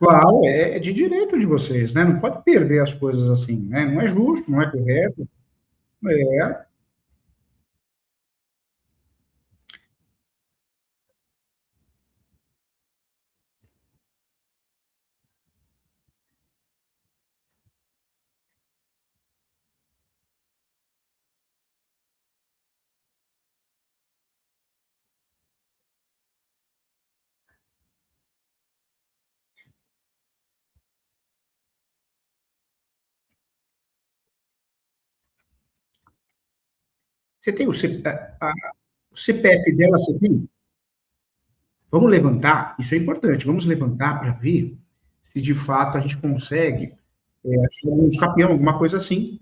Claro, é de direito de vocês, né, não pode perder as coisas assim, né, não é justo, não é correto. É. Você tem o CPF dela, você tem? Vamos levantar, isso é importante, vamos levantar para ver se de fato a gente consegue, achar um escapião, alguma coisa assim.